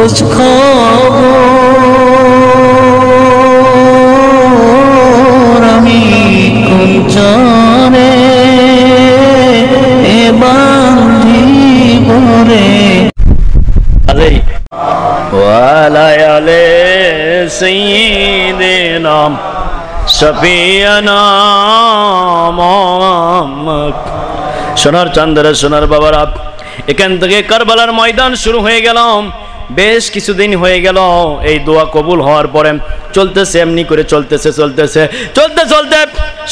খোঁজ খবর আমি কুঞ্চনে বান্ধিব রে ওয়ালায়ালে সাইয়্যিদিনা শফিয়ানা মুহাম্মদ। সোনার চাঁদেরা, সোনার বাবারা, এখান থেকে কারবালার ময়দান শুরু হয়ে গেল। বেশ কিছুদিন হয়ে গেল এই দোয়া কবুল হওয়ার পরে চলতেছে, এমনি করে চলতেছে চলতে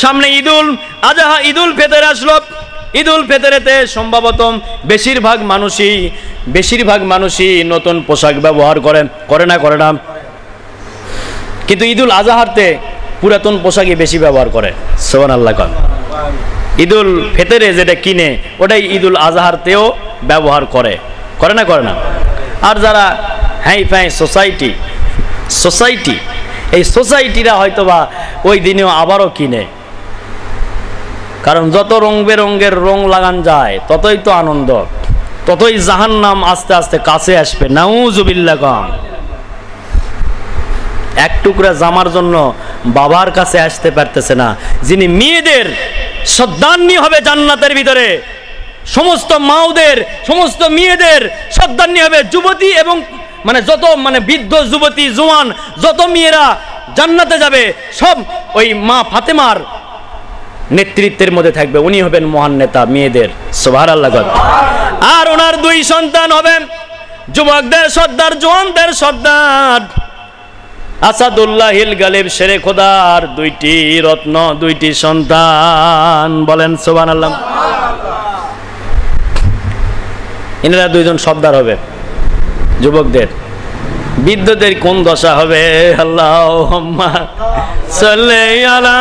সামনে ঈদুল আজহা, ঈদুল ফিতর আসলো। ঈদুল ফিতরেতে সম্ভবত বেশিরভাগ মানুষই নতুন পোশাক ব্যবহার করে না, কিন্তু ঈদুল আজহাতে পুরাতন পোশাকই বেশি ব্যবহার করে। সুবহানাল্লাহ। ঈদুল ফিতরে যেটা কিনে ওটাই ঈদুল আজহাতেও ব্যবহার করে না। আর যারা হাই ফাই সোসাইটি এই সোসাইটিরা হয়তোবা ওই দিনেও আবারও কিনে, কারণ যত রং বেরঙের রং লাগান যায় ততই তো আনন্দ, ততই জাহান্নাম আস্তে আস্তে কাছে আসবে। নাউজুবিল্লাহ। এক টুকরা জামার জন্য বাবার কাছে আসতে পারতেছে না, যিনি মেয়েদের সদ্দান্নি হবে জান্নাতের ভিতরে, সমস্ত মাওদের সমস্ত মেয়েদের সদ্দান্নি হবে, যুবতী এবং যত বৃদ্ধ যুবতী জওয়ান যত মেয়েরা জান্নাতে যাবে সব ওই মা ফাতেমার নেতৃত্বের মধ্যে থাকবে। উনি হবেন মহান নেতা মেয়েদের। সুবহানাল্লাহ। আর ওনার দুই সন্তান হবেন যুবকদের সর্দার, জওয়ানদের সর্দার। আসাদুল্লাহিল গালিব শেরে খোদার দুইটি রত্ন, দুইটি সন্তান। বলেন সুবহানাল্লাহ। এনারা দুইজন সর্দার হবে যুবকদের। বৃদ্ধদের কোন দশা হবে? আল্লাহুম্মা সাল্লি আলা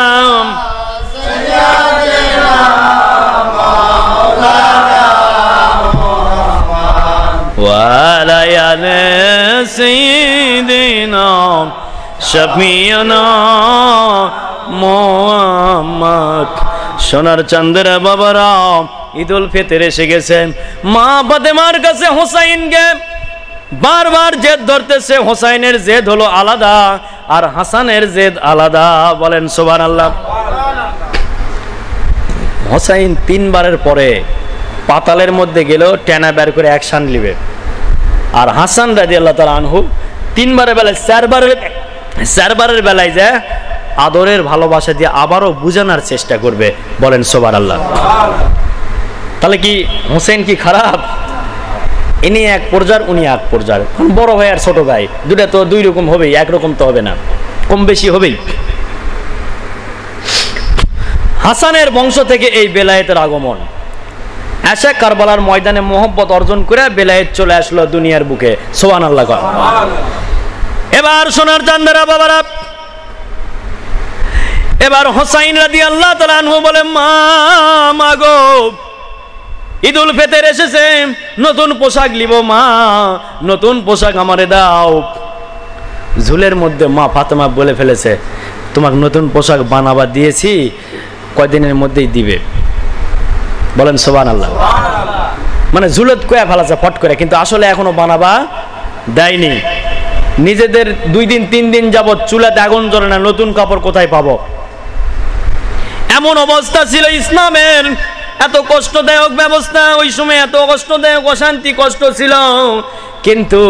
ওয়া আলা আলি সাইয়্যিদিনা শফিয়ানা মুহাম্মদ। সোনার চাঁদেরা বাবারা, ঈদুল ফিতর এসে গেছে। মা ফাতেমার কাছে হোসাইনকে বারবার জেদ ধরতেছে। হোসাইনের জেদ হলো আলাদা আর হাসানের জেদ আলাদা। বলেন সুবহানাল্লাহ। হোসাইন 3 বারের পরে পাতালের মধ্যে গেলেও টেনা বের করে অ্যাকশন নিবে, আর হাসান রাদিয়াল্লাহু তাআলা আনহু 3 বারের বেলায় 4 বারের বেলায় যে আদরের ভালোবাসা দিয়ে আবারও বুঝানোর চেষ্টা করবে। বলেন সুবহানাল্লাহ। তাহলে কি হোসেন কি খারাপ? ইনি এক পর্যায়ের, উনি এক পর্যায়ের। বড় ভাই আর ছোট ভাই দুটা তো দুই রকম হবেই, একরকম তো হবে না, কম বেশি হবেই। হাসানের বংশ থেকে এই বেলায়েতের আগমন। এসে কারবালার ময়দানে মোহব্বত অর্জন করে বেলায়েত চলে আসলো দুনিয়ার বুকে। সুবহানাল্লাহ। এবার সোনার চাঁদেরা বাবারা, এবার হোসাইন রাদিয়াল্লাহু তাআলা আনহু বলে, মা গো, ঈদুল ফিতর এসেছে, নতুন পোশাক নিব মা, নতুন পোশাক আমারে দাও। ঝুলের মধ্যে মা ফাতেমা বলে ফেলেছে, তোমাকে নতুন পোশাক বানাবা দিয়েছি, কয়দিনের মধ্যেই দিবে। বলেন সুবহানাল্লাহ। ঝুলত কয়া ফেলাছে ফট করে, কিন্তু আসলে এখনো বানাবা দেয়নি। নিজেদের 2 দিন 3 দিন যাবত চুলাতে আগুন জ্বলে না, নতুন কাপড় কোথায় পাবো? এমন অবস্থা ছিল ইসলামের। এত কষ্টদায়ক ব্যবস্থা ওই সময়, এত কষ্টদায়ক অশান্তি কষ্ট ছিল, কিন্তু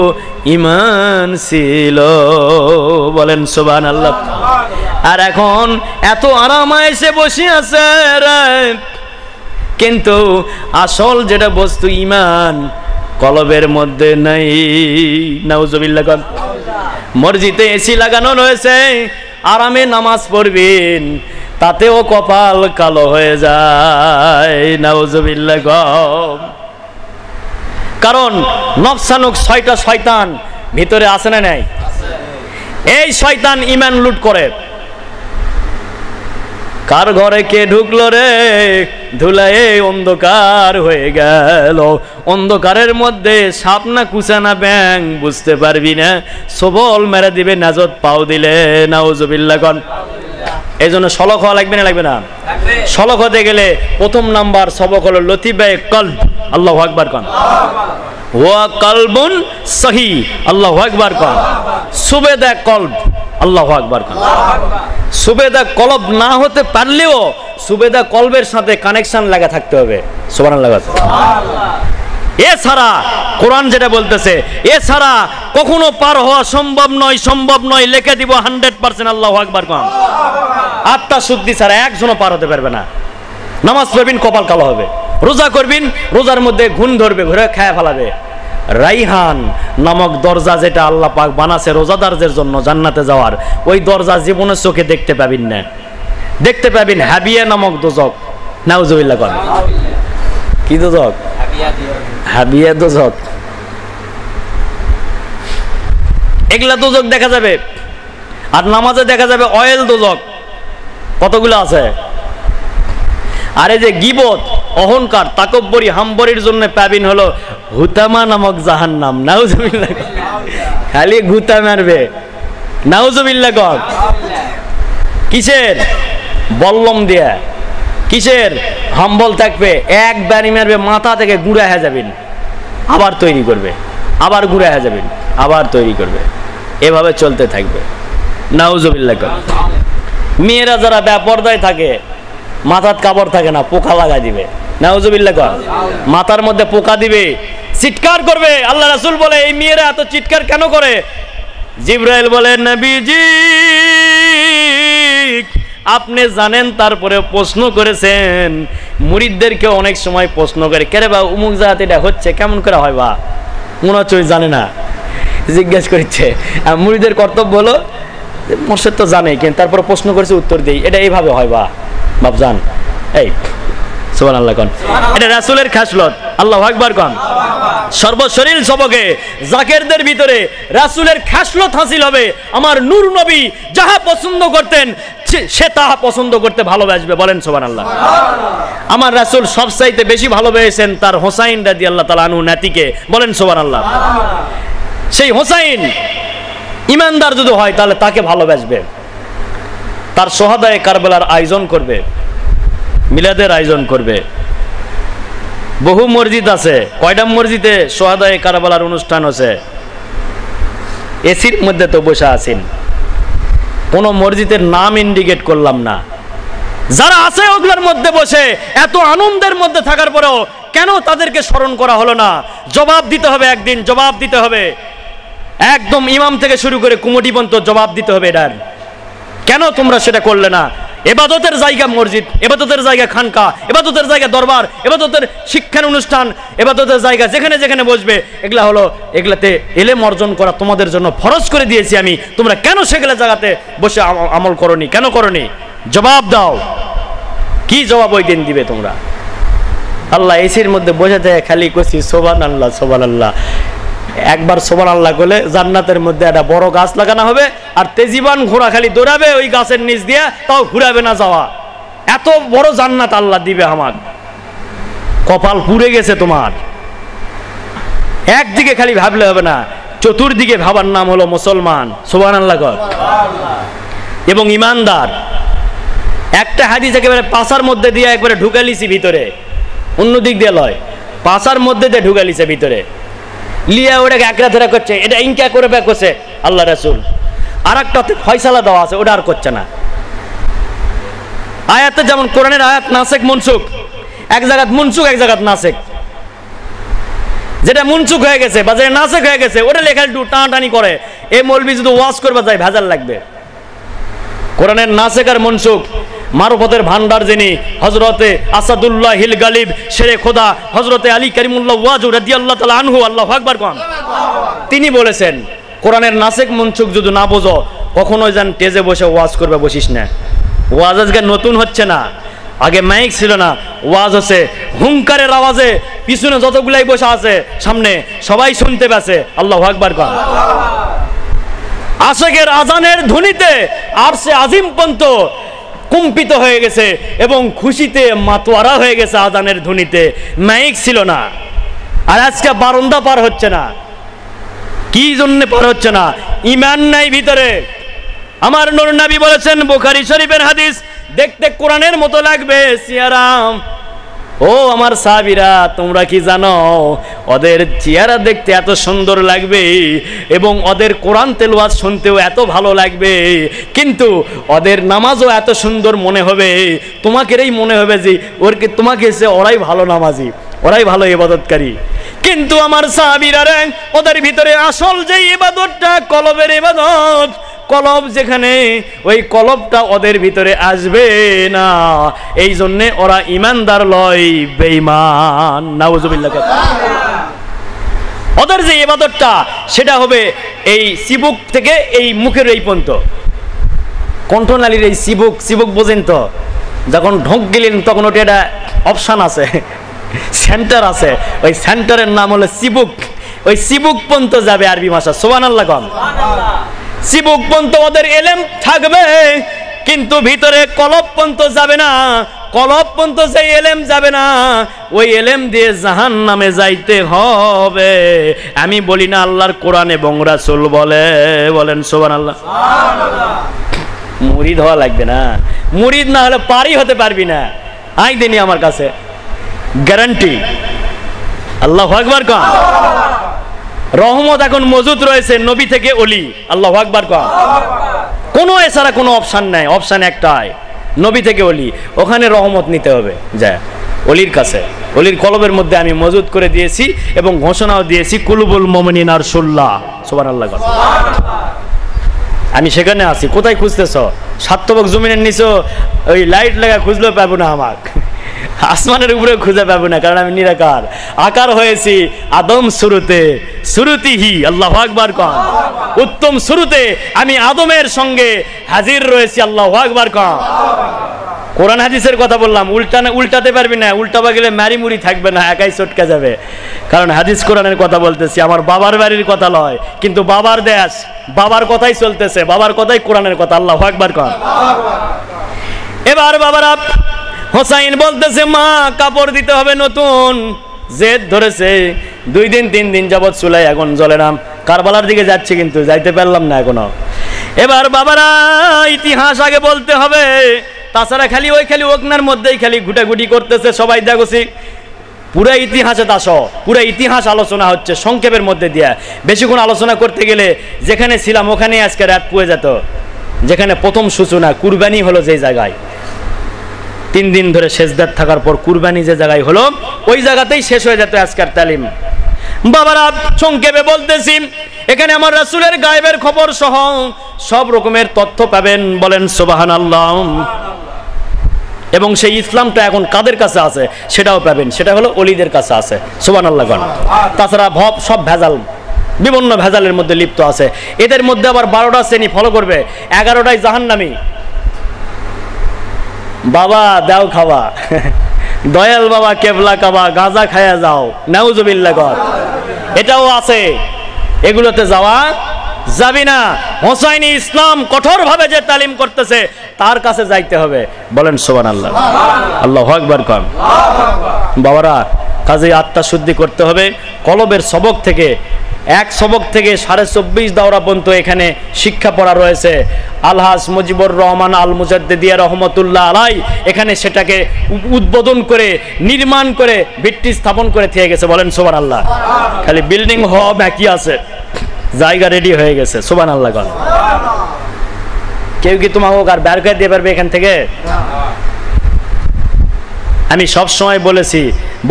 ঈমান ছিল। বলেন সুবহানাল্লাহ। আর এখন এত আরামে এসে বসে আছে, কিন্তু আসল যেটা বস্তু ঈমান কলবের মধ্যে নাই। নাউজুবিল্লাহ। মসজিদে এসি লাগানো রয়েছে, আরামে নামাজ পড়বেন, তাতেও কপাল কালো হয়ে যায়। নাউজুবিল্লাহ। কারণ নফসানুক 6টা শয়তান ভিতরে আছে না নাই? এই শয়তান ঈমান লুট করে। কার ঘরে কে ঢুকলো রে, ধুলায় অন্ধকার হয়ে গেল। অন্ধকারের মধ্যে সাপ না কুচা না ব্যাং বুঝতে পারবি না, সবল মেরে দিবে নাজত পাও দিলে। নাউজুবিল্লাহ। এই জন্য সলক হওয়া লাগবে না, লাগবে না? সলক হতে গেলে প্রথম নাম্বার সবক হলো লতিফে কলব। আল্লাহু আকবার। ওয়া কলবুন সহি, আল্লাহু আকবার কোন। সুবেদা কলব, আল্লাহু আকবার কোন। সুবেদা কলব না হতে পারলেও সুবেদা কলবের সাথে কানেকশন লাগা থাকতে হবে। সুবহানাল্লাহ। এছাড়া কোরআন যেটা বলতেছে, এছাড়া কখনো পার হওয়া সম্ভব নয়, সম্ভব নয়। লিখে দিব 100%, আল্লাহু আকবার কোন। আত্মা শুদ্ধি ছাড়া একজনও পার হতে পারবে না। নামাজ পড়বিন, কপাল কালো হবে। রোজা করবিন, রোজার মধ্যে ঘুণ ধরবে, ঘুরে খায়া ফেলাবে। রাইহান নামক দরজা যেটা আল্লাহ পাক বানাছে রোজাদারদের জন্য জান্নাতে যাওয়ার, ওই দরজা জীবনের চোখে দেখতে পাবিন না। দেখতে পাবিন হাবিয়া নামক দোজক। নাউজুবিল্লাহ কোন। কি দোজক? হাবিয়া দোজক। এগুলা দোজক দেখা যাবে। আর নামাজে দেখা যাবে অয়েল দোজক। কতগুলো আছে। আর এই যে গীবত, অহংকার, তাকব্বরি, হাম্বরির জন্য পাবিন হলো হুতামা নামক জাহান্নাম। নাউজুবিল্লাহ। খালি গুতা মারবে। নাউজুবিল্লাহ কর। কিসের? বল্লম দিয়া। কিসের? হাম্বল থাকবে, এক বাড়ি মারবে, মাথা থেকে গুঁড়া হয়ে যাবেন, আবার তৈরি করবে, আবার গুঁড়া হয়ে যাবেন, আবার তৈরি করবে। এভাবে চলতে থাকবে। নাউজুবিল্লাহ কর। মেয়েরা যারা বেপরদায় থাকে, মাথার কাপড় থাকে না, পোকা লাগাই দিবে। নাউজুবিল্লাহ কর। মাথার মধ্যে পোকা দিবে, চিৎকার করবে। আল্লাহ রাসূল বলে এই মেয়েরা এত চিৎকার কেন করে? জিবরাইল বলে নবীজি আপনি জানেন, তারপরে প্রশ্ন করেছেন। মুরিদদেরকে অনেক সময় প্রশ্ন করে, কেরে বা উমুক জায়গাতে এটা হচ্ছে, কেমন করে হয় বা মনে হচ্ছে জানে না, জিজ্ঞেস করছে। মুরিদের কর্তব্য হলো, মোর্শেদ তো জানে, কিন্তু তারপরে প্রশ্ন করেছে, উত্তর দেই, এটা এইভাবে হয় বা বাপজান। এই সুবহানাল্লাহ কোন। এটা রাসূলের খাসলত। আল্লাহু আকবার কোন। সর্বশরীর সবকে জাকেরদের ভিতরে রাসূলের খাসলত হাসিল হবে। আমার নূর নবী যাহা পছন্দ করতেন সে তাহা পছন্দ করতে ভালোবাসবে। বলেন সুবহানাল্লাহ। আমার রাসূল সবচাইতে বেশি ভালোবেসেন তার হোসাইন রাদিয়াল্লাহু তাআলা আনহু নাতিকে। বলেন সুবহানাল্লাহ। সেই হোসাইন ইমানদার যদি হয় তাহলে তাকে ভালোবাসবে। তার শহাদায়ে কারবালার আয়োজন করবে, মিলাদের আয়োজন করবে। বহু মসজিদ আছে। কয়টা মসজিদে শহাদায়ে কারবালার অনুষ্ঠান আছে? এসির মধ্যে তো বসে আছেন, কোন মসজিদের নাম ইন্ডিকেট করলাম না। যারা আছে ওগুলোর মধ্যে বসে এত আনন্দের মধ্যে থাকার পরেও কেন তাদেরকে স্মরণ করা হলো না? জবাব দিতে হবে, একদিন জবাব দিতে হবে। একদম ইমাম থেকে শুরু করে কুমুটি পর্যন্ত জবাব দিতে হবে। এটার কেন তোমরা সেটা করলে না? এবাদতের জায়গা মসজিদ, এবাদতের জায়গা খানকা, এবাদতের জায়গা দরবার, এবাদতের শিক্ষার অনুষ্ঠান, এবাদতের জায়গা যেখানে যেখানে বসবে এগুলা হলো, এগুলাতে ইলম অর্জন করা তোমাদের জন্য ফরজ করে দিয়েছি আমি। তোমরা কেন সেগুলো জায়গাতে বসে আমল করনি? কেন করনি? জবাব দাও। কি জবাব ওই দিন দিবে তোমরা? আল্লাহ এসির মধ্যে বসে থাকে, খালি কইছি সুবহানাল্লাহ সুবহানাল্লাহ। একবার সুবহানাল্লাহ বলে জান্নাতের মধ্যে একটা বড় গাছ লাগানো হবে, আর তেজিবান ঘোড়া খালি দৌড়াবে ওই গাছের নিচ দিয়ে, তাও ঘুরাবে না যাওয়া। এত বড় জান্নাত আল্লাহ দিবে আমার। কপাল পুড়ে গেছে তোমার। একদিকে খালি ভাবলে হবে না, চতুর্দিকে ভাবার নাম হলো মুসলমান। সুবহানাল্লাহ কর। এবং ইমানদার। একটা হাদিস একেবারে পাছার মধ্যে দিয়ে একবারে ঢুকালিছি ভিতরে, অন্য দিক দিয়ে লয়, পাছার মধ্যে দিয়ে ঢুকালিছে ভিতরে, লিয়া ওটাকে একরা ধরা করছে, এটা ইনকা করে ব্যাক করছে আল্লাহ রাসূল। আর একটা ফয়সালা দেওয়া আছে, ওটা আর করছে না। আয়াতে যেমন কোরআনের আয়াত নাসেক মনসুখ, এক জায়গাত মনসুখ এক জায়গাত নাসেক। যেটা মনসুখ হয়ে গেছে বা যেটা নাসেক হয়ে গেছে ওটা লেখা একটু টানাটানি করে। এই মৌলবি যদি ওয়াজ করবে যায় ভেজাল লাগবে। কোরআনের নাসেক আর মনসুখ মারফতের ভান্ডার যিনি হযরতে আসাদুল্লাহ হিল গালিব শেরে খোদা হযরতে আলী কারিমুল্লাহ ওয়াজু রাদিয়াল্লাহু তাআলা আনহু, আল্লাহু আকবার কোন, তিনি বলেছেন কোরআনের নাসেক মনসুখ যদি না বোঝো কখনোই যেন টেজে বসে ওয়াজ করবে বসিস না। ওয়াজ আজকে নতুন হচ্ছে না, আগে মাইক ছিল না, ওয়াজ হচ্ছে হুঙ্কারের আওয়াজে, পিছনে যতগুলাই বসে আছে সামনে সবাই শুনতে পাচ্ছে। আল্লাহু আকবার কোন। আশিকের আজানের ধ্বনিতে আরশে আজিম পর্যন্ত কম্পিত হয়ে গেছে এবং খুশিতে মাতোয়ারা হয়ে গেছে আজানের ধ্বনিতে। মাইক ছিল না। আর আজকে বারান্দা পার হচ্ছে না। কি জন্য পার হচ্ছে না? ঈমান নাই ভিতরে। আমার নূর নবী বলেছেন, বুখারী শরীফের হাদিস, দেখতে কোরআনের মতো লাগবে সিয়ারাম, ও আমার সাহাবীরা, তোমরা কি জানো ওদের চেহারা দেখতে এত সুন্দর লাগবে এবং ওদের কোরআন তেলাওয়াত শুনতেও এত ভালো লাগবে, কিন্তু ওদের নামাজও এত সুন্দর মনে হবে, তোমাকেরই মনে হবে যে তোমাকে সে ওরাই ভালো নামাজি, ওরাই ভালো ইবাদতকারী। কিন্তু আমার সাহাবীরা ওদের ভিতরে আসল যে ইবাদতটা কলবের ইবাদত, কলব যেখানে, ওই কলবটা ওদের ভিতরে আসবে না, এই জন্যে ওরা ইমানদার লয়, বেঈমান। নাউজুবিল্লাহ। ওদের যে ইবাদতটা সেটা হবে এই চিবুক থেকে এই মুখের এই পর্যন্ত, কণ্ঠনালীর এই চিবুক বোঝেন তো, যখন ঢোক গেলেন তখন ওটা একটা অপশান আছে, সেন্টার আছে, ওই সেন্টারের নাম হলো চিবুক। ওই চিবুক পর্যন্ত যাবে আরবি ভাষা। সুবহানাল্লাহ। কম চিবুক পর্যন্ত ওদের এলেম থাকবে, কিন্তু ভিতরে কলব পর্যন্ত যাবে না, কলব পর্যন্ত সেই এলেম যাবে না, ওই এলেম দিয়ে জাহান্নামে যাইতে হবে। আমি বলি না, আল্লাহর কোরআন এবং রাসূল বলেন সুবহানাল্লাহ। মুরিদ হওয়া লাগবে না, মুরিদ না হলে পারি হতে পারবি না। আই দেনি আমার কাছে গ্যারান্টি। আল্লাহু আকবার। কম রহমত এখন মজুদ রয়েছে নবী থেকে অলি। আল্লাহু আকবার। কম কোনো এছাড়া কোনো অপশান নাই, অপশান একটাই, নবী থেকে অলি, ওখানে রহমত নিতে হবে। যায় অলির কাছে, অলির কলবের মধ্যে আমি মজুদ করে দিয়েছি এবং ঘোষণাও দিয়েছি, কুলুবুল মুমিনিন আরশুল্লাহ। সুবহানাল্লাহ। আমি সেখানে আছি। কোথায় খুঁজতেছ? সাতবক জমিনের নিচে ওই লাইট লাগা খুঁজলেও পাবো না, আমার আসমানের উপরে খুঁজে পাবো না, কারণ আমি নিরাকার আকার হয়েছি আদম শুরুতে, শুরুতিহি। আল্লাহু আকবার। কম উত্তম শুরুতে আমি আদমের সঙ্গে হাজির রয়েছি। আল্লাহু আকবার। কম কোরআন হাদিসের কথা বললাম, উল্টাতে পারবি না, উল্টাবা গেলে মারি মুড়ি থাকবে না, একাই চটকে যাবে, কারণ হাদিস কোরআনের কথা বলতেছি, আমার বাবার বাড়ির কথা লয়, কিন্তু বাবার দেশ, বাবার কথাই চলতেছে, বাবার কথাই কোরআনের কথা। আল্লাহু আকবার। কম এবার বাবারা হোসাইন বলতেছে, মা কাপড় দিতে হবে নতুন, জেদ ধরেছে, 2 দিন 3 দিন যাবৎ চুলাই আগুন জ্বলে না। কারবালার দিকে যাচ্ছে কিন্তু যাইতে পারলাম না এখনো। এবার বাবারা ইতিহাস আগে বলতে হবে, তাছাড়া খালি ওকনার মধ্যেই খালি ঘুটাঘুটি করতেছে সবাই। দেখছি পুরো ইতিহাসে আসো, পুরো ইতিহাস আলোচনা হচ্ছে সংক্ষেপের মধ্যে দিয়া। বেশিক্ষণ আলোচনা করতে গেলে যেখানে ছিলাম ওখানেই আজকে রাত পুয়ে যেত। যেখানে প্রথম সূচনা কুরবানি হলো যে জায়গায়, 3 দিন ধরে সেজদাত থাকার পর কুরবানি যে জায়গায় হলো, ওই জায়গাতেই শেষ হয়ে যেত আজকের তালিম। বাবারা সংক্ষেপে বলতেছি, এখানে আমার রাসূলের গায়েবের খবর সহ সব রকমের তথ্য পাবেন। বলেন সুবহানাল্লাহ। এবং সেই ইসলামটা এখন কাদের কাছে আছে সেটাও পাবেন, সেটা হলো ওলিদের কাছে আছে। সুবহানাল্লাহ। তাছাড়া সব ভেজাল, বিভিন্ন ভেজালের মধ্যে লিপ্ত আছে। এদের মধ্যে আবার 12টা শ্রেণী ফলো করবে, 11টাই জাহান্নামী। বাবা দাও খাওয়া, দয়াল বাবা কেবলা কাবা, গাঁজা খায়া যাও, নাউজুবিল্লাহ। এটাও আছে, এগুলোতে যাওয়া যাবি না। হোসাইনি ইসলাম কঠোরভাবে যে তালিম করতেছে তার কাছে যাইতে হবে। বলেন সুবহানাল্লাহ। আল্লাহু আকবার। কম বাবারা কাজে আত্মা শুদ্ধি করতে হবে কলবের সবক থেকে। এক সবক থেকে 24.5 দাওরা পর্যন্ত এখানে শিক্ষা পড়া রয়েছে। আলহাজ মুজিবুর রহমান আল মুজাদ্দিদিয়া রহমতুল্লাহ আলাই এখানে সেটাকে উদ্বোধন করে, নির্মাণ করে, ভিত্তি স্থাপন করে দিয়ে গেছে। বলেন সুবহানাল্লাহ। খালি বিল্ডিং হওয়া বাকি আছে, জায়গা রেডি হয়ে গেছে। সুবহানাল্লাহ। কেউ কি তোমাকে আর বের করে দিয়ে পারবে এখান থেকে? আমি সব সময় বলেছি,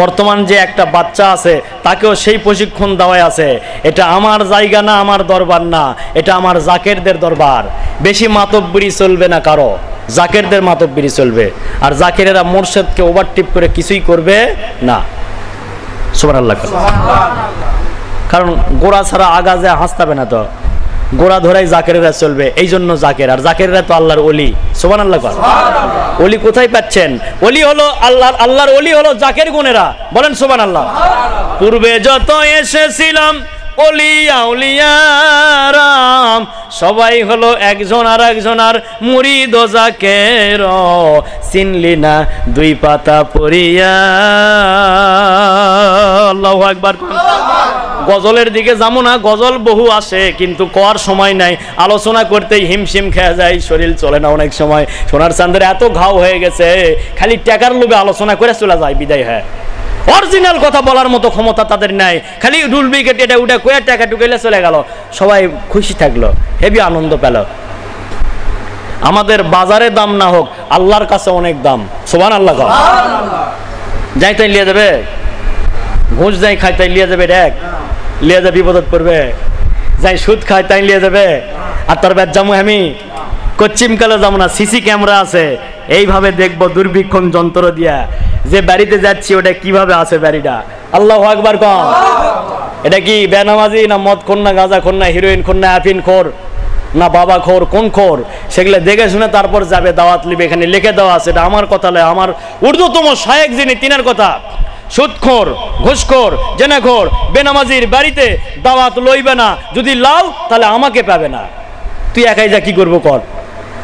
বর্তমান যে একটা বাচ্চা আছে তাকেও সেই প্রশিক্ষণ দেওয়া আছে। এটা আমার জায়গা না, আমার দরবার না, এটা আমার জাকেরদের দরবার। বেশি মাতব্বরি চলবে না কারো, জাকেরদের মাতব্বরি চলবে। আর জাকেরেরা মোরশেদকে ওভারটিপ করে কিছুই করবে না। সুবহানাল্লাহ। কারণ গোড়া ছাড়া আগা যায় হাসতাবে না, তো গোড়া ধরাই জাকেরেরা চলবে, এই জন্য জাকের। আর জাকেরেরা তো আল্লাহর ওলি। সুবহানাল্লাহ। ওলি কোথায় পাচ্ছেন? ওলি হলো আল্লাহর ওলি হলো জাকের গুণেরা। বলেন সুবহানাল্লাহ। পূর্বে যত এসেছিলাম ওলিয়া উলিয়ারাম, সবাই হলো একজন আর একজন আর মুরিদ ও জাকের, চিনলি না 2 পাতা পড়িয়া। আল্লাহু আকবার। গজলের দিকে যাবো না, গজল বহু আসে কিন্তু কোয়ার সময় নাই, আলোচনা করতেই হিমশিম খেয়ে যায়, শরীর চলে না অনেক সময়। সোনার চাঁদের এত ঘাও হয়ে গেছে, খালি টাকার লোভে আলোচনা করে চলে যায়, বিদায় হয়। অরিজিনাল কথা বলার মতো ক্ষমতা তাদের নাই, খালি রুল বিকেট এটা উঠে কয়ে টাকা টুকাইলে চলে গেল, সবাই খুশি থাকলো, হেবি আনন্দ পেল। আমাদের বাজারে দাম না হোক, আল্লাহর কাছে অনেক দাম। সুবহানাল্লাহ। যাই তাই লিয়ে যাবে, ঘুষ যাই খাই তাই লিয়ে যাবে, দেখ লিয়ে যাবে বিপদত পড়বে, যাই সুদ খায় তাই লিয়ে যাবে। আর তোর ব্যাট যাবো আমি কচ্ছিমকালে যাবো না, সিসি ক্যামেরা আছে, এইভাবে দেখবো দুর্বীক্ষণ যন্ত্র দিয়া যে বাড়িতে যাচ্ছি ওটা কিভাবে আছে বাড়িটা। আল্লাহু আকবার কম। এটা কি বেনামাজি না মদ খোর না গাঁজা খোর না হিরোইন খোর না আফিন খোর না বাবা খোর, কোন খোর, সেগুলো দেখে শুনে তারপর যাবে, দাওয়াত লিবে। এখানে লিখে দেওয়া আছে, এটা আমার কথা নয়, আমার ঊর্ধ্বতম শায়েক যিনি তিনার কথা। সুদখোর, ঘুষখোর, জেনাখোর, বেনামাজির বাড়িতে দাওয়াত লইবে না, যদি লাও তাহলে আমাকে পাবে না। তুই একাই যা, কি করবো কর।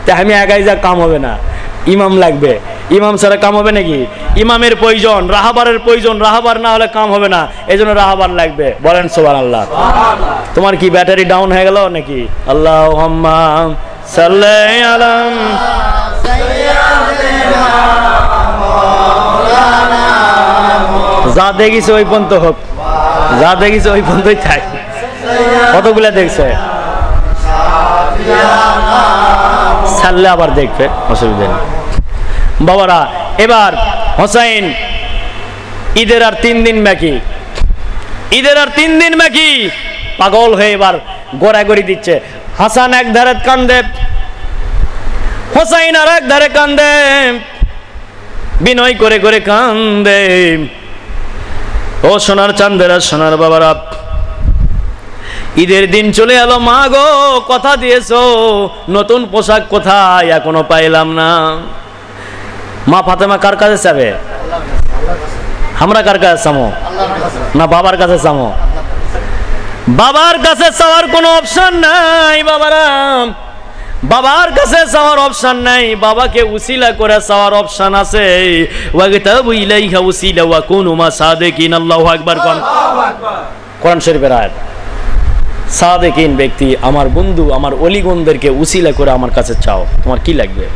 তা আমি একাই যা, কাম হবে না, ইমাম লাগবে। ইমাম ছাড়া কাম হবে নাকি? ইমামের প্রয়োজন, রাহাবারের প্রয়োজন, রাহাবার না হলে কাম হবে না, এই জন্য রাহাবার লাগবে। বলেন সুবহানাল্লাহ। তোমার কি ব্যাটারি ডাউন হয়ে গেল নাকি? আল্লাহুম্মা সাল্লি আলা যা দেখিছে ওই পর্যন্ত হোক, যা দেখিছে ওই পর্যন্তই থাক। কতগুলা দেখছে, ছাড়লে আবার দেখবে, অসুবিধা নেই। বাবারা, এবার হোসাইন ঈদের আর 3 দিন বাকি, ঈদের আর 3 দিন বাকি, পাগল হয়ে এবার গোড়াগড়ি দিচ্ছে। হাসান এক ধারে কান্দে, হোসাইন আর এক ধারে কান্দে, বিনয় করে করে কান্দে। ও সোনার চাঁদেরা, সোনার বাবারা, ঈদের দিন চলে এলো, মা গো কথা দিয়েছো, নতুন পোশাক কোথায়, এখনো পাইলাম না। মা ফাতেমা কার কাছে যাবে? আমরা কার কাছে চামো না বাবার কাছে চামো? বাবার কাছে চাওয়ার কোনো অপশন নাই বাবারা, বাবার কাছে চাওয়ার অপশন নাই, বাবাকে উসিলা করে চাওয়ার অপশন আছে। ওয়াগতাবু ইলাইহা উসিলা ওয়া কুনু মা সাদিকিন। আল্লাহু আকবার। কোরআন শরীফের আয়াত। সাদিকিন ব্যক্তি, আমার বন্ধু, আমার ওলিগণদেরকে উসিলা করে আমার কাছে চাও, তোমার কি লাগবে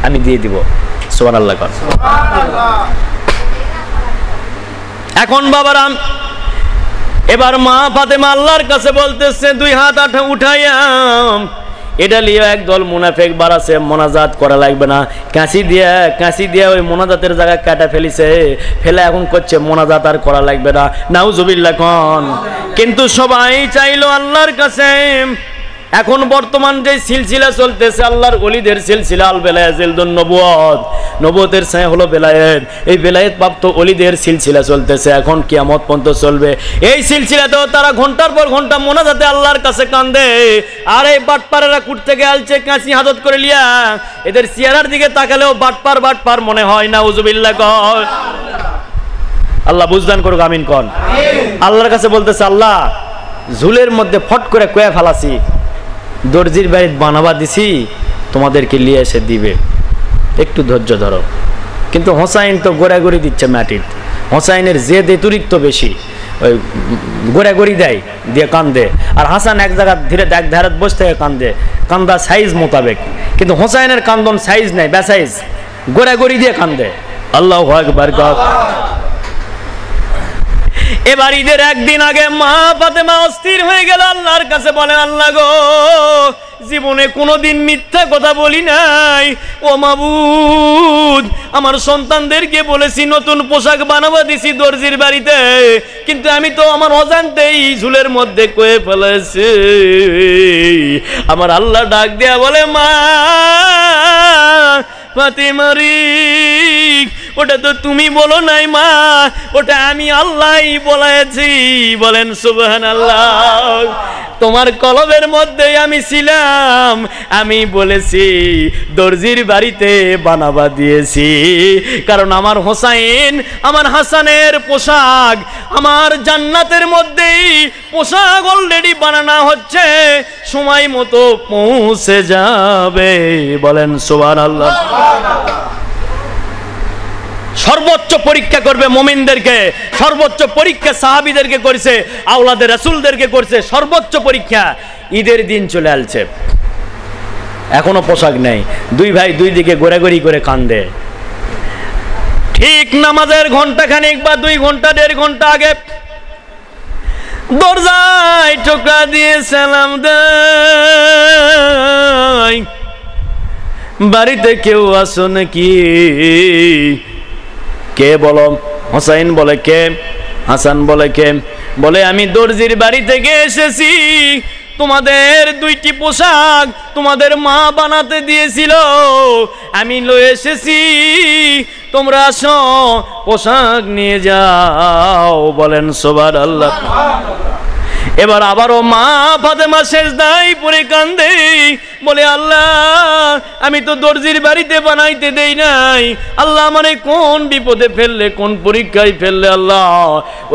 আমি দিয়ে দিব। সুবহানাল্লাহ। এখন বাবারা, এবার মা ফাতেমা আল্লাহর কাছে বলতেছে, 2 হাত উঠাইয়া এটা লিয়ে একদল মুনাফিক বাড়াছে, মোনাজাত করা লাগবে না, কাঁচি দিয়ে ওই মোনাজাতের জায়গা কাটা ফেলিছে, ফেলে এখন করছে মোনাজাত আর করা লাগবে না। নাউজুবিল্লাহ কোন। কিন্তু সবাই চাইলো আল্লাহর কাছে। এখন বর্তমান যে সিলসিলা চলতেছে আল্লাহর ওলিদের সিলসিলা, আল বেলায়েতুল নবুয়ত, নবুয়তের ছায়া হলো বেলায়েত, এই বেলায়েত প্রাপ্ত ওলিদের সিলসিলা চলতেছে, এখন কিয়ামত পর্যন্ত চলবে। এই সিলসিলাতেও তারা ঘন্টার পর ঘন্টা মোনাজাতে আল্লাহর কাছে কান্দে। আর এই বাটপারেরা কুট থেকে আলছে কাঁচি হাতত করে লিয়া, এদের চেহারার দিকে তাকালেও বাটপার মনে হয়। নাউজুবিল্লাহ কর। আল্লাহ বুঝদান করুক, আমিন কন। আল্লাহর কাছে বলতেছে, আল্লাহ ঝুলের মধ্যে ফট করে কয়ে ফেলাছি, দর্জির বাড়িতে বানাবা দিছি, তোমাদেরকে নিয়ে এসে দিবে, একটু ধৈর্য ধরো। কিন্তু হোসাইন তো গোড়াগড়ি দিচ্ছে মাটির, হোসাইনের জেদ অতিরিক্ত বেশি, ওই গোড়াগড়ি দেয় দিয়ে কান্দে। আর হাসান এক জায়গা ধীরে এক ধারে বসে থেকে কান্দে, কান্দা সাইজ মোতাবেক। কিন্তু হোসাইনের কান্দন সাইজ নাই, বেসাইজ, গোড়াগড়ি দিয়ে কান্দে। আল্লাহু আকবার। এবার ঈদের একদিন আগে মা ফাতেমা অস্থির হয়ে গেল, আল্লাহর কাছে বলে, আল্লাহ গো, জীবনে কোনোদিন মিথ্যা কথা বলি নাই, ও মাবুদ, আমার সন্তানদেরকে বলেছি নতুন পোশাক বানাবো দিছি দর্জির বাড়িতে, কিন্তু আমি তো আমার অজান্তেই ঝুলের মধ্যে কয়ে ফেলেছি। আমার আল্লাহ ডাক দেয়া বলে, মা ফাতেমারি, ওটা তো তুমি বলো নাই মা, ওটা আমি আল্লাহই বলেছি। বলেন সুবহানাল্লাহ। তোমার কলবের মধ্যে আমি ছিলাম, আমি বলেছি দর্জির বাড়িতে বানাবা দিয়েছি, কারণ আমার হোসাইন, আমার হাসানের পোশাক আমার জান্নাতের মধ্যেই পোশাক অলরেডি বানানো হচ্ছে, সময় মতো পৌঁছে যাবে। বলেন সুবহানাল্লাহ। সর্বোচ্চ পরীক্ষা করবে মুমিনদেরকে, সর্বোচ্চ পরীক্ষা সাহাবীদেরকে করেছে, আওলাদে রাসূলদেরকে করছে সর্বোচ্চ পরীক্ষা। ঈদের দিন চলে আসছে, এখনো পোশাক নেই। দুই ভাই দুই দিকে গোড়াগড়ি করে কান্দে। ঠিক নামাজের ঘন্টাখানেক বা 2 ঘন্টা 1.5 ঘন্টা আগে দরজায় টোকা দিয়ে সালাম দেয়, বাড়িতে কেউ আসো নাকি? কে বলো? হোসাইন বলে কে? হাসান বলে কে? বলে আমি দর্জির বাড়ি থেকে এসেছি, তোমাদের 2টি পোশাক তোমাদের মা বানাতে দিয়েছিল, আমি লয়ে এসেছি, তোমরা আসো পোশাক নিয়ে যাও। বলেন সুবহানাল্লাহ। এবার আবারও মা ফাতেমা সেজদায় পড়ে কান্দে, বলে আল্লাহ আমি তো দর্জির বাড়িতে বানাইতে দেই নাই, আল্লাহ মানে কোন বিপদে ফেললে, কোন পরীক্ষায় ফেললে আল্লাহ।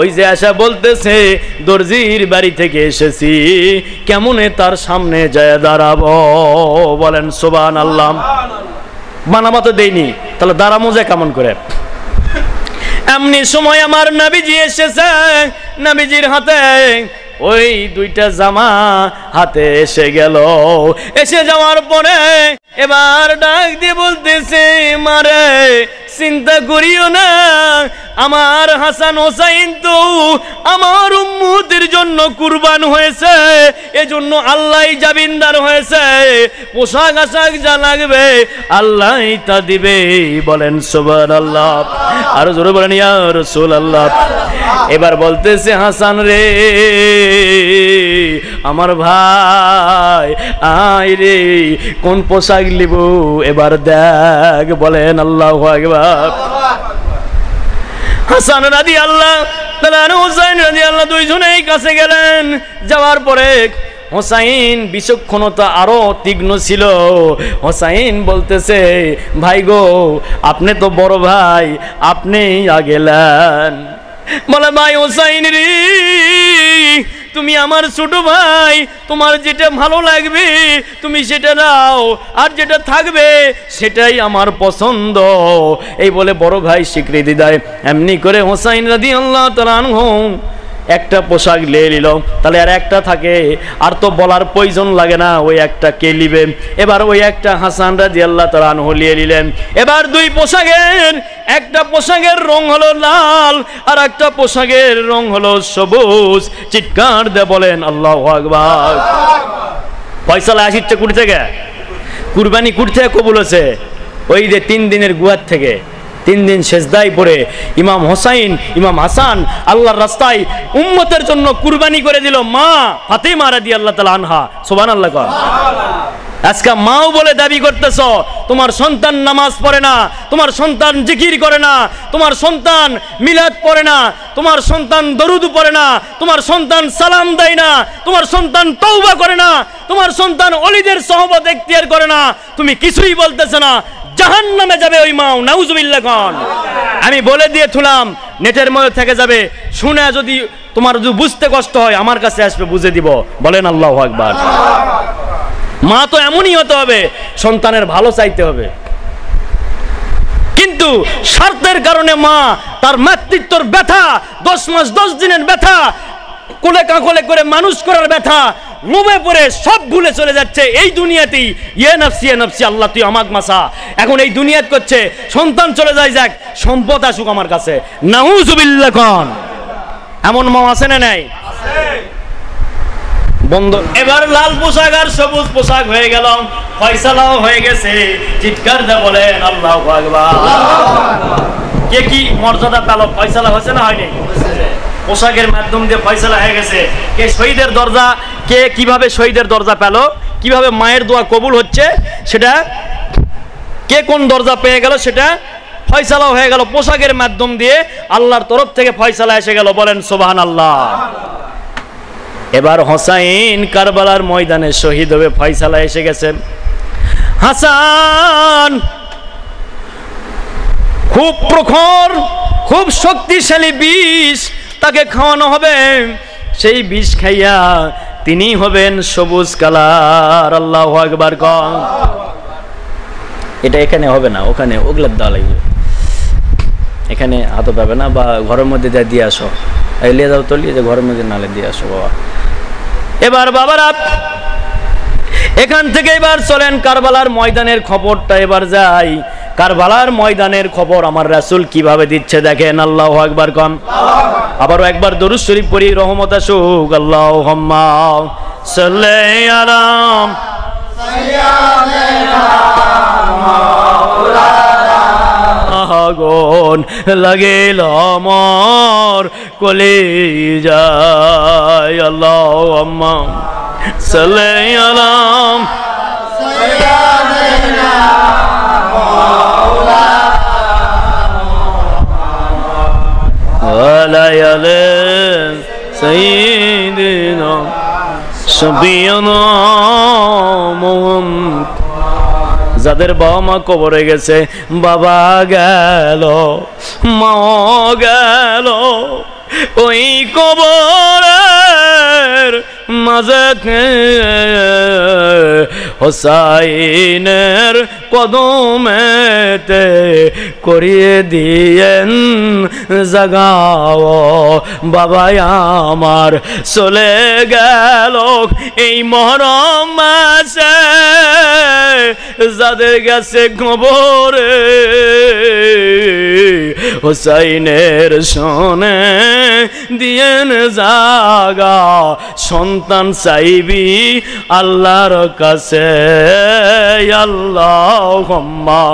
ওই যে আশা বলতেছে দর্জির বাড়ি থেকে এসেছি, কেমনে তার সামনে যায় দাঁড়াবো? বলেন সুবহানাল্লাহ। বানাবা তো দেইনি, তাহলে দাঁড়ামো যে কেমন করে? এমনি সময় আমার নবীজি এসেছে, নবীজির হাতে ওই 2টা জামা হাতে এসে গেল। এসে যাওয়ার পরে এবার ডাক দিয়ে বলতেছে, মারে চিন্তা করিও না, আমার হাসান হোসাইন তো আমার উম্মতের জন্য কুরবান হয়েছে, এজন্য আল্লাহই জামিনদার হয়েছে, পোশাক আশাক যা লাগবে আল্লাহই তা দিবে। বলেন সুবহানাল্লাহ। আর জোরে বলেন ইয়া রাসূলুল্লাহ। এবার বলতেছে হাসান রে আমার ভাই, আয় রে কোন পোশাক লিব এবার দেখ। বলেন আল্লাহু আকবার। হাসান রাদিয়াল্লাহু তাআলা হুসাইন রাদিয়াল্লাহু দুইজনেই কাছে গেলেন। যাওয়ার পরে হোসাইন বিচক্ষণতা আরো তীক্ষ্ণ ছিল। হোসাইন বলতেছে, ভাই গো আপনি তো বড় ভাই, আপনি আগেলেন। বলে ভাই হোসাইন রে তুমি আমার ছোট ভাই, তোমার যেটা ভালো লাগবে তুমি সেটা দাও, আর যেটা থাকবে সেটাই আমার পছন্দ। এই বলে বড় ভাই স্বীকৃতি দেয়। এমনি করে হোসাইন রাদিয়াল্লাহু তাআলা আনহু একটা পোশাক নিয়ে নিল, তাহলে আর একটা থাকে, আর তো বলার প্রয়োজন লাগে না ওই একটা কে নিবে। এবার ওই একটা হাসান রাদিয়াল্লাহু তাআলা আনহু নিয়ে নিলেন। এবার 2 পোশাকের, একটা পোশাকের রং হলো লাল আর একটা পোশাকের রং হলো সবুজ। চিৎকার দিয়ে বলেন আল্লাহু আকবার। ফয়সালা আসিচ্ছে কুড়ি থেকে, কুরবানি কুড়ি থেকে কবুল হয়েছে ওই যে 3 দিনের গুহার থেকে। 3 দিন সেজদায় পড়ে ইমাম হোসাইন ইমাম হাসান আল্লাহর রাস্তায় উম্মতের জন্য কুরবানি করে দিল মা ফাতেমা রাদিয়াল্লাহু তাআলা আনহা। সুবহানাল্লাহ। আজকে মাও বলে দাবি করতেছ তোমার সন্তান নামাজ পড়ে না, তোমার সন্তান জিকির করে না, তোমার সন্তান মিলাদ পড়ে না, তোমার সন্তান দরুদ পড়ে না, তোমার সন্তান সালাম দেয় না, তোমার সন্তান তওবা করে না, তোমার সন্তান ওলিদের সোহবত ইখতিয়ার করে না, তুমি কিছুই বলতেছ না, জাহান্নামে যাবে ওই মাও। নাউজুবিল্লাহ খান। আমি বলে দিয়ে থুলাম, নেটের মধ্যে থেকে যাবে, শুনে যদি তোমার যদি বুঝতে কষ্ট হয় আমার কাছে আসবে, বুঝে দিব। বলেন আল্লাহু আকবার। মা তো এমনই হতে হবে, সন্তানের ভালো চাইতে হবে, কিন্তু স্বার্থের কারণে মা তার মাতৃত্বর ব্যথা, 10 মাস 10 দিনের ব্যথা, কোলে কাকলে করে মানুষ করার ব্যথা, লোভে পড়ে সব ভুলে চলে যাচ্ছে এই দুনিয়াতেই। ইয়ে নফসি আল্লাহ তুই আমাক মাসা। এখন এই দুনিয়াত করছে, সন্তান চলে যায়, যাক সম্পদ আসুক আমার কাছে। নাউজুবিল্লাহ খান। এমন মা আছে না নাই? বন্ধ। এবার লাল পোশাক আর সবুজ পোশাক হয়ে গেল, ফয়সালাও হয়ে গেছে। চিৎকার দিয়ে বলেন আল্লাহু আকবার। কে কি মর্যাদা পেল? ফয়সালা হয়েছে না হয়নি? পোশাকের মাধ্যম দিয়ে ফয়সালা হয়ে গেছে। কে শহীদের দরজা, কে কিভাবে শহীদের দরজা পেল, কিভাবে মায়ের দোয়া কবুল হচ্ছে, সেটা কে কোন দরজা পেয়ে গেল সেটা ফয়সালাও হয়ে গেল। পোশাকের মাধ্যম দিয়ে আল্লাহর তরফ থেকে ফয়সালা এসে গেল। বলেন সুবহানাল্লাহ। এবার হোসাইন কারবালার ময়দানে শহীদ হবে, ফয়সালা এসে গেছে। হাসান খুব প্রখর, খুব শক্তিশালী বিষ তাকে খাওয়ানো হবে। সেই বিষ খাইয়া তিনি হবেন সবুজ কালার। আল্লাহু আকবার। এটা এখানে হবে না, ওখানে ওগুলার দেওয়া লাগবে। এখানে হাতে পাবে না, বা ঘরের মধ্যে দিয়ে আসো, লিয়ে যাও তো, লিয়ে যাও ঘরের মধ্যে নালে দিয়ে আসো বাবা। এবার বাবারা এখান থেকে এবার চলেন কারবালার ময়দানের খবরটা এবার যাই। কারবালার ময়দানের খবর আমার রাসূল কিভাবে দিচ্ছে দেখেন। আল্লাহু আকবার কম, আবারও একবার দরুদ শরীফ পড়ি, রহমত আসুক। আল্লাহুম্মা সাল্লি আলা সাইয়্যিদিনা মাওলানা, আগুন লাগিল আমার কলিজায়। আল্লাহুম্মা সাল্লি আলা সাইয়্যিদিনা সাইয়্যিদিনা শাফিউনা মুহাম্মদ। যাদের বাবা মা কবরে গেছে, বাবা গেল, মা গেল, ওই কবরের মাঝে হোসাইনের কদমেতে করিয়ে দিয়েন জাগাও। বাবা আমার চলে গেল এই মহরম মাসে, যাদের গেছে কবরে হোসাইনের শোনে দিয়েন জাগা। সন্তান চাইবি আল্লাহর কাছে। আল্লাহুম্মা